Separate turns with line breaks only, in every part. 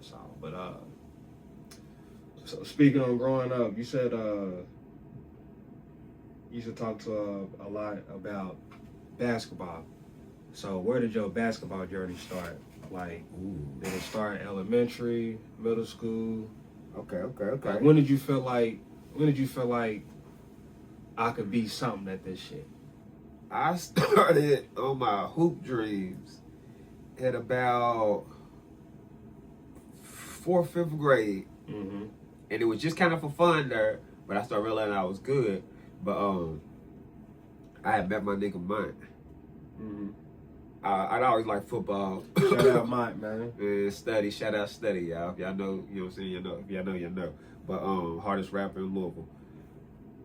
So, but so speaking on growing up, you said you used to talk to a lot about basketball. So where did your basketball journey start? Like, did it start elementary, middle school?
Okay.
Like, when did you feel like I could be something at this shit?
I started on my hoop dreams at about 4th, 5th grade.
Mm-hmm.
And it was just kind of for fun there, but I started realizing I was good. But I had met my nigga Mike.
Mm-hmm.
I'd always like football.
Shout out Mike, man.
And Study, shout out Study, y'all. If y'all know, you know what I'm saying, you know. If y'all know, you know. But hardest rapper in Louisville.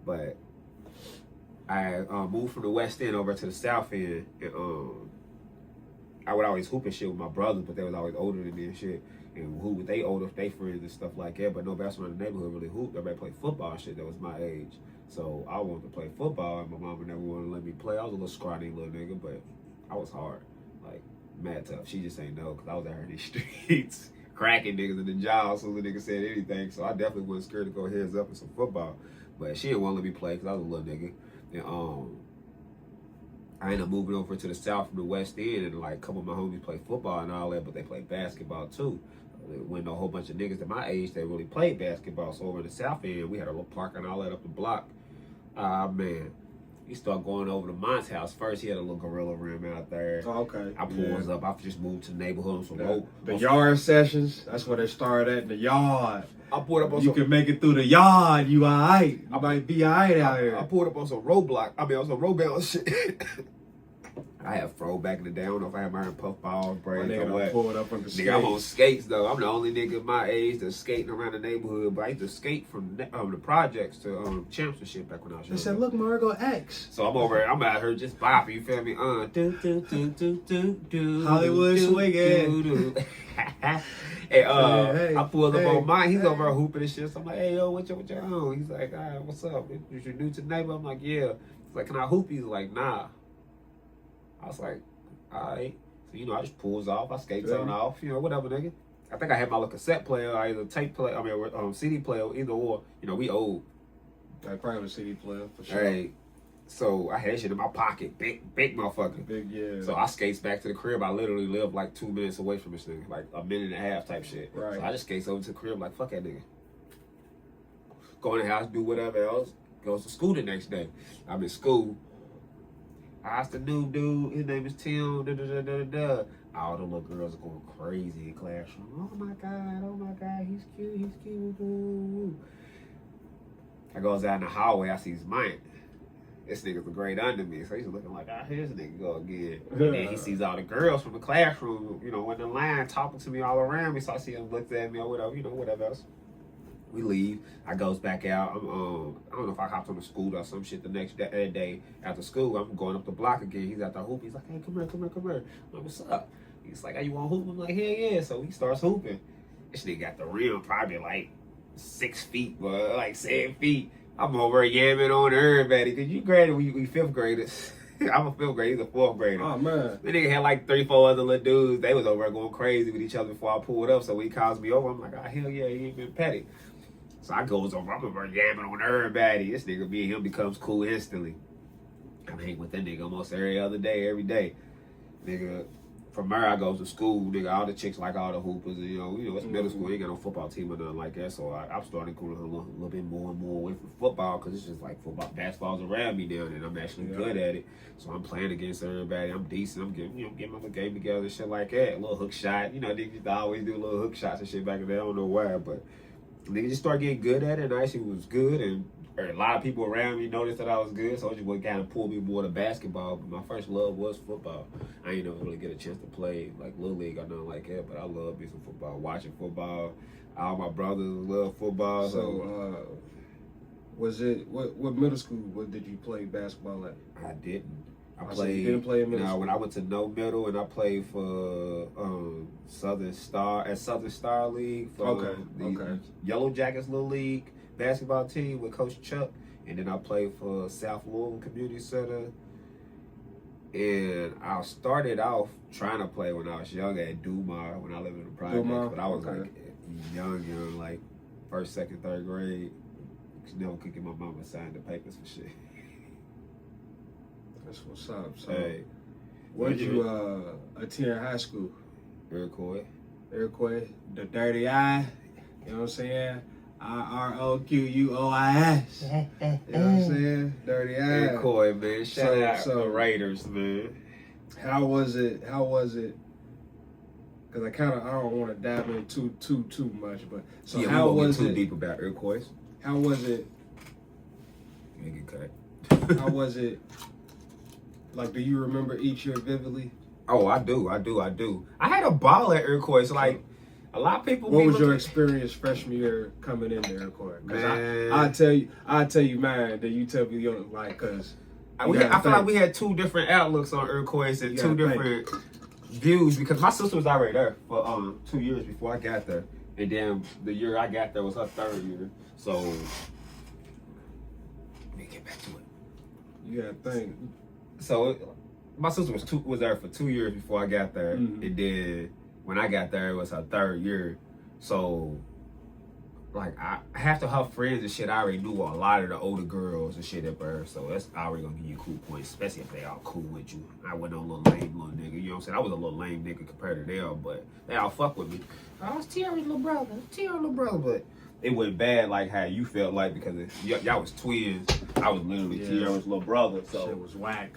But I moved from the West End over to the South End, and I would always hoop and shit with my brothers, but they was always older than me and shit. And who with they older, they friends and stuff like that. But nobody else in the neighborhood really hooped. Everybody played football and shit that was my age. So I wanted to play football, and my mama never wanted to let me play. I was a little scrawny little nigga, but I was hard, like mad tough. She just ain't know because I was out here in these streets, cracking niggas in the jaw. So the nigga said anything. So I definitely wasn't scared to go heads up in some football. But she didn't want to let me play because I was a little nigga. And I ended up moving over to the South from the West End, and like a couple of my homies play football and all that, but they play basketball too. When a whole bunch of niggas at my age, they really played basketball. So over in the South End, we had a little park and all that up the block. Man, he started going over to Mont's house first. He had a little gorilla rim out there.
Oh, okay.
I pulls up. I just moved to the neighborhood on some rope.
The yard sessions, that's where they started at, in the yard.
I pulled up on
you can make it through the yard, you alright. I might be alright out here.
I pulled up on some roadblock. I mean, on some road bound shit. I had fro back in the day. I don't know if I had my puff balls, braids, or what.
Pulled up on the
nigga, I'm on skates though. I'm the only nigga my age that's skating around the neighborhood. But I used to skate from the projects to champs and shit back when I was young.
They said, "Look, Margo X."
So I'm out here just bopping. You feel me?
Hollywood swinging.
And I pulled up on mine. He's over there hooping and shit. So I'm like, "Hey yo, what you on?" He's like, "All right, what's up? You new to the neighbor?" I'm like, "Yeah." He's like, "Can I hoop?" He's like, "Nah." I was like, all right. So, you know, I just pulls off. I skates on off, you know, whatever, nigga. I think I had my little cassette player, either tape player, CD player, either or. You know, we old.
Like probably a CD player, for sure.
Hey, so I had shit in my pocket. Big motherfucker.
Big, yeah.
So I skates back to the crib. I literally live like 2 minutes away from this nigga. Like a minute and a half type shit.
Right.
So I just skates over to the crib like, fuck that nigga. Go in the house, do whatever else. Goes to school the next day. I'm in school. I asked the new dude, his name is Tim, All the little girls are going crazy in classroom. Oh my God, he's cute. I goes out in the hallway, I see Mike. This nigga's a grade under me, so he's looking like, here's this nigga go again. And then he sees all the girls from the classroom, you know, in the line talking to me all around me, so I see him look at me or whatever, you know, whatever else. We leave. I goes back out. I don't know if I hopped on the scooter or some shit the next day after school. I'm going up the block again. He's at the hoop. He's like, "Hey, come here. I'm like, what's up?" He's like, "Hey, you want to hoop?" I'm like, "Hell yeah." So he starts hooping. This nigga got the rim probably like 6 feet, but like 7 feet. I'm over yamming on everybody. Cause you graded, we 5th graders. I'm a 5th grader. He's a 4th grader.
Oh man.
The nigga had like 3-4 other little dudes. They was over there going crazy with each other before I pulled up. So when he calls me over, I'm like, hell yeah, he ain't been petty. So I goes over, I'm over yamming on everybody. This nigga, me and him becomes cool instantly. I'm hanging with that nigga almost every other day, every day. Nigga, from there I goes to school, nigga, all the chicks like all the hoopers, and, you know, it's middle school, ain't got no football team or nothing like that, so I'm starting to go a little bit more and more away from football, because it's just like football, basketball's around me now, and I'm actually good at it, so I'm playing against everybody, I'm decent, I'm getting my little game together and shit like that, a little hook shot, you know, niggas used to always do little hook shots and shit back in there, I don't know why, but nigga just started getting good at it, and I actually was good, and a lot of people around me noticed that I was good, so it just would kind of pull me more to basketball. But my first love was football. I ain't never really get a chance to play like Little League or nothing like that, but I love me some football, watching football. All my brothers love football.
So, was it what middle school? What did you play basketball at?
I didn't. I
So
played.
you didn't play in middle school?
When I went to no middle, and I played for Southern Star League for the Yellow Jackets Little League basketball team with Coach Chuck, and then I played for South Louisville Community Center. And I started off trying to play when I was young at Dumar when I lived in the projects, but I was like young, like first, second, third grade. She never could get my mama to sign the papers for shit.
That's what's up. So,
Hey,
where'd you attend high school?
Iroquois.
Iroquois, the dirty eye. You know what I'm saying? ROQUOIS. You know what I'm saying? Dirty eye.
Iroquois, man. Shout out
So-
the Raiders, man.
How was it? Because I don't want to dive in too much, but so
Yeah,
how
we won't
was
get too
it?
deep about Iroquois.
How was it?
Make it cut.
How was it? Like, do you remember each year vividly?
Oh, I do. I had a ball at Iroquois. Like, a lot of people.
What was your experience freshman year coming into Iroquois? Because
Man.
I tell you, man. That you tell me your like, cause
I feel like we had two different outlooks on Iroquois and
You
two
gotta
different views because my sister was already there for 2 years before I got there, and then the year I got there was her third year. So let me get back to it.
you gotta think.
So my sister was there for 2 years before I got there,
Mhm.
and then when I got there, it was her third year. So like half of her friends and shit, I already knew a lot of the older girls and shit up there. So that's already gonna give you cool points, especially if they all cool with you. I wasn't no little lame little nigga, you know what I'm saying? I was a little lame nigga compared to them, but they all fuck with me. I was Tiara's little brother, but it wasn't bad like how you felt like because y'all was twins. I was literally
Yeah.
Tiara's little brother. So
Shit was whack.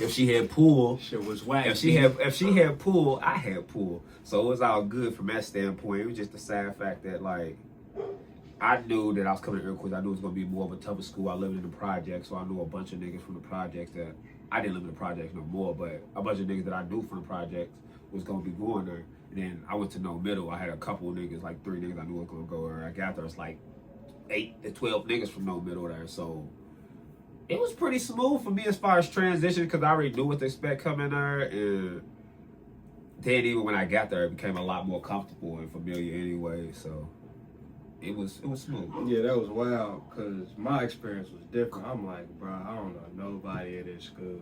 if she had pool,
Shit was whack.
if she had pool, I had pool. So it was all good from that standpoint. It was just the sad fact that like I knew that I was coming to Iroquois. I knew it was gonna be more of a tougher school. I lived in the projects, so I knew a bunch of niggas from the projects that I didn't live in the projects no more, but a bunch of niggas that I knew from the projects was gonna be going there. And then I went to no middle. I had a couple of niggas, like 3 niggas I knew was gonna go there. I got there, it's like 8 to 12 niggas from no middle there. So it was pretty smooth for me as far as transition because I already knew what to expect coming there. And then even when I got there, it became a lot more comfortable and familiar anyway. So it was smooth.
Yeah, that was wild because my experience was different. I'm like, bro, I don't know nobody at this school.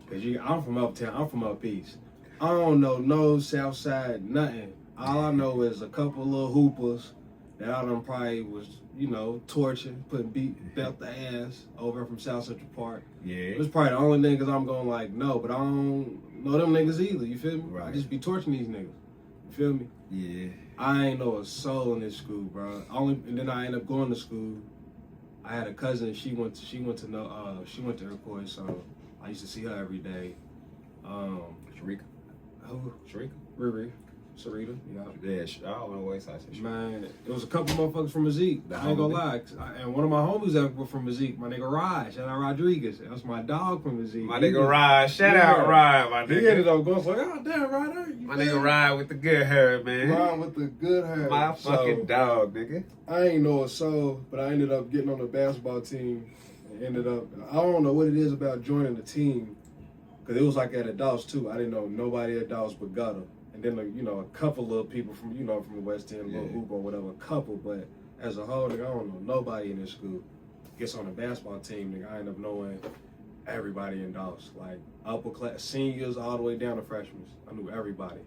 Cause I'm from uptown. I'm from up east. I don't know no south side, nothing. All I know is a couple little hoopers that I done probably was, torching, belt the ass over from South Central Park.
Yeah.
It was probably the only niggas I'm going like, no, but I don't know them niggas either. You feel me?
Right.
I just be torching these niggas. You feel me?
Yeah.
I ain't know a soul in this school, bro. And then I ended up going to school. I had a cousin. She went to Iroquois, so I used to see her every day.
Sharika.
Who?
Sharika.
Riri, Sarita. Yeah.
Yeah, I don't know what side.
Man, it was a couple motherfuckers from Mazik. I ain't gonna lie. And one of my homies that were from Mazik, my nigga Raj, shout out Rodriguez. That's my dog from Mazik.
My nigga Rod, shout out Rod, my
He ended
nigga.
up going like, oh damn, Rod.
My nigga Rod with the good hair, man.
Rod with the good hair.
My fucking dog, nigga.
I ain't know a soul, but I ended up getting on the basketball team. And I don't know what it is about joining the team, because it was like at adults too. I didn't know nobody at adults but Gutter. And then, a couple little people from the West End, little hoop or whatever, a couple. But as a whole, nigga, I don't know nobody in this school. Gets on the basketball team, nigga, I end up knowing everybody in Dawes. Like, upper class, seniors all the way down to freshmen. I knew everybody.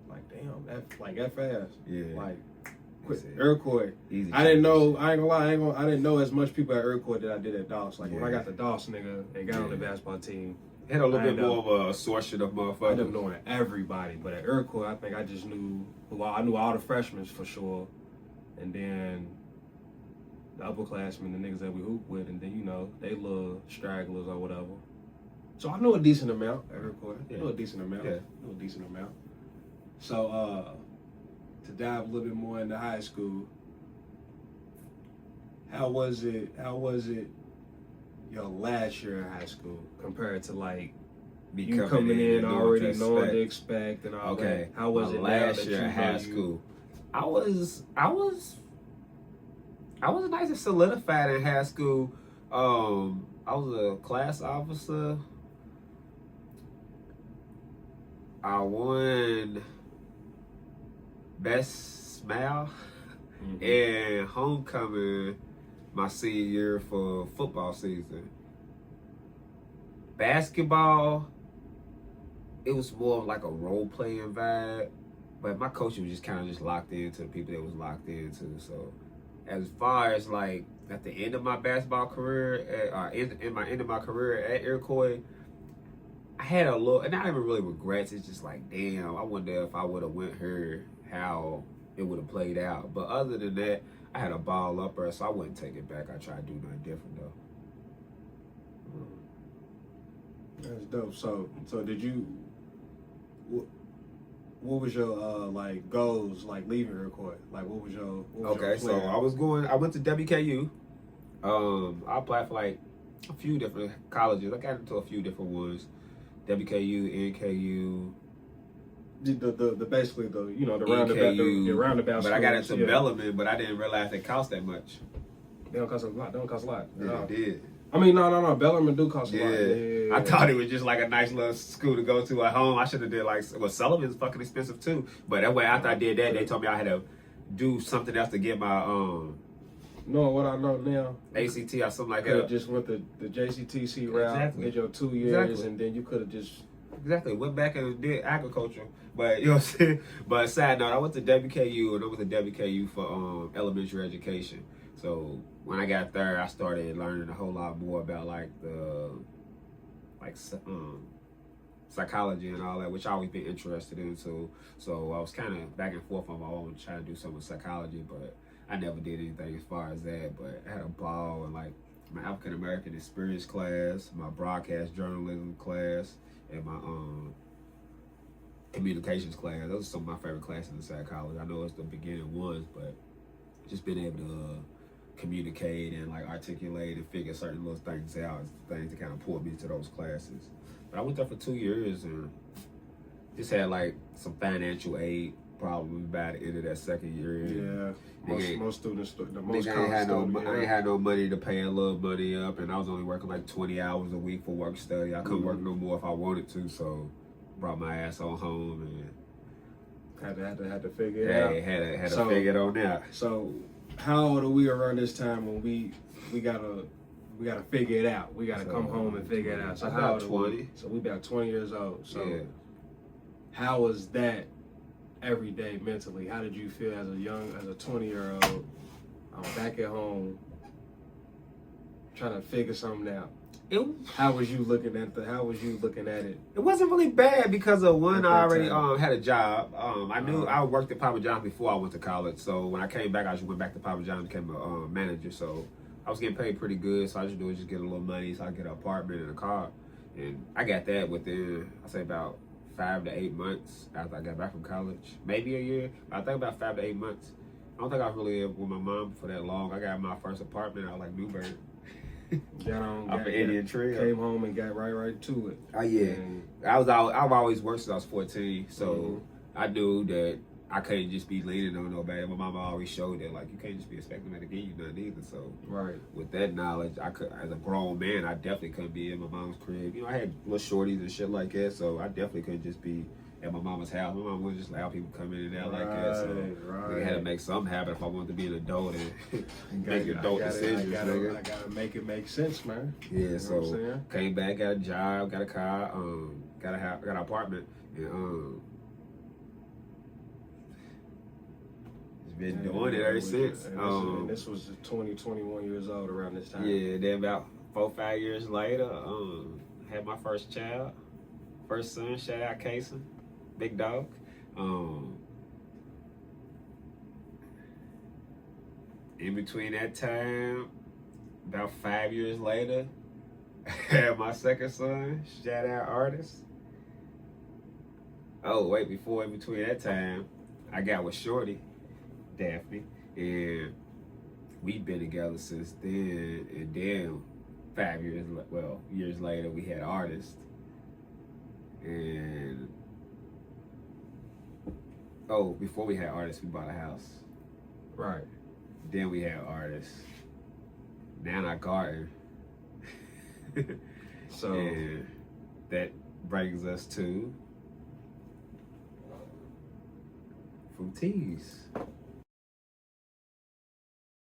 Like, damn, that fast.
Yeah.
Like,
That's
quick,
it.
Iroquois.
Easy
I didn't know,
change.
I ain't gonna lie, I didn't know as much people at Iroquois that I did at Dawes. Like, when I
Yeah.
got to Dawes, nigga, and got on the basketball team,
Had a little
I
bit
know.
more of a assortment of
I ended up
motherfuckers.
knowing everybody, but at Iroquois, I think I just knew. I knew all the freshmen for sure, and then the upperclassmen, the niggas that we hoop with, and then they little stragglers or whatever. So I knew a decent amount at Iroquois. I knew a decent amount.
Yeah.
Knew a decent amount. So to dive a little bit more into high school, how was it? Your last year in high school compared to like
Me
you coming in
and knowing
already
what to
knowing what to
expect.
expect and all
Okay.
that. How was
My
it
last
now that
year
you
in high
know
school? I was nice and solidified in high school. I was a class officer. I won best smile and homecoming my senior year for football season. Basketball, it was more of like a role playing vibe. but my coaching was just kind of just locked into the people that was locked into. So as far as like at the end of my basketball career, in my end of my career at Iroquois, I had a little, and I even really regrets. It's just like, damn, I wonder if I would have went here, how it would have played out. But other than that, I had a ball upper, so I wouldn't take it back. I try to do nothing different though.
That's dope. So did you? What was your like goals like leaving Iroquois? Like what was your
So I went to WKU. I applied for like a few different colleges. I got into a few different ones. WKU, NKU.
The basically the
NKU,
the roundabout.
But I got into
schools, yeah.
Bellarmine, but I didn't realize it cost that much.
They don't cost a lot. They don't cost a lot.
Yeah, it did.
I mean, no. Bellarmine do cost a lot.
Yeah. I thought it was just like a nice little school to go to at home. I should have did like, well, Sullivan's fucking expensive too. But that way, after I did that, they told me I had to do something else to get my
No, what I know now,
ACT or something like
could have
that.
just went the JCTC route,
Exactly.
did your 2 years,
Exactly.
and then you could have just.
Exactly. Went back and did agriculture. But you know what I'm saying? But side note, I went to WKU and I went to WKU for elementary education. So when I got there, I started learning a whole lot more about like the psychology and all that, which I always been interested in. So I was kind of back and forth on my own trying to do something with psychology, but I never did anything as far as that. But I had a ball in like my African American experience class, my broadcast journalism class, and my communications class. Those are some of my favorite classes in psychology. I know it's the beginning ones, but just being able to communicate and like articulate and figure certain little things out is things that kind of pulled me to those classes. But I went there for 2 years and just had like some financial aid probably by the end of that second year.
Yeah, most students, the most
I ain't had no money to pay a little money up, and I was only working like 20 hours a week for work study. I couldn't work no more if I wanted to, so brought my ass on home and
had to figure it out.
Had to figure it on out.
So how old are we around this time when we gotta figure it out? We gotta come home and figure it out. So how old are
20.
So we about 20 years old. So
yeah.
How was that every day mentally? How did you feel as a 20-year-old back at home trying to figure something out? How was you looking at it?
It wasn't really bad because of one, I already
time.
had a job. I knew I worked at Papa John's before I went to college. So when I came back, I just went back to Papa John's and became a manager. So I was getting paid pretty good. So I just do is just get a little money so I get an apartment and a car. And I got that within, I say about 5 to 8 months after I got back from college. Maybe a year. I think about 5 to 8 months. I don't think I was really with my mom for that long. I got my first apartment out like Newburgh. Off of Indian Trail.
Came home and got right to it.
Oh yeah,
And
I've always worked since I was 14, so I knew that I couldn't just be leaning on nobody. My mama always showed that like you can't just be expecting me to give you nothing either. So with that knowledge, I could, as a grown man, I definitely couldn't be in my mom's crib. You know, I had little shorties and shit like that, so I definitely couldn't just be at my mama's house. My mama wouldn't just allow people come in and out like that. So we had to make something happen if I wanted to be an adult and make adult decisions.
I gotta make it make sense, man.
Yeah,
you know
so
what I'm saying?
Came back, got a job, got a car, got an apartment, and just been doing it ever since.
And this was 20, 21 years old around this time.
Yeah, then about 4 or 5 years later, had my first child, first son. Shout out Kason, big dog. In between that time, about 5 years later, had my second son. Shout out Artist. Oh wait, in between that time, I got with Shorty, Daphne, and we've been together since then. And then 5 years, years later, we had Artist. And before we had Artist, we bought a house.
Right.
Then we had Artist. Now I garden.
So
and that brings us to Fruitease.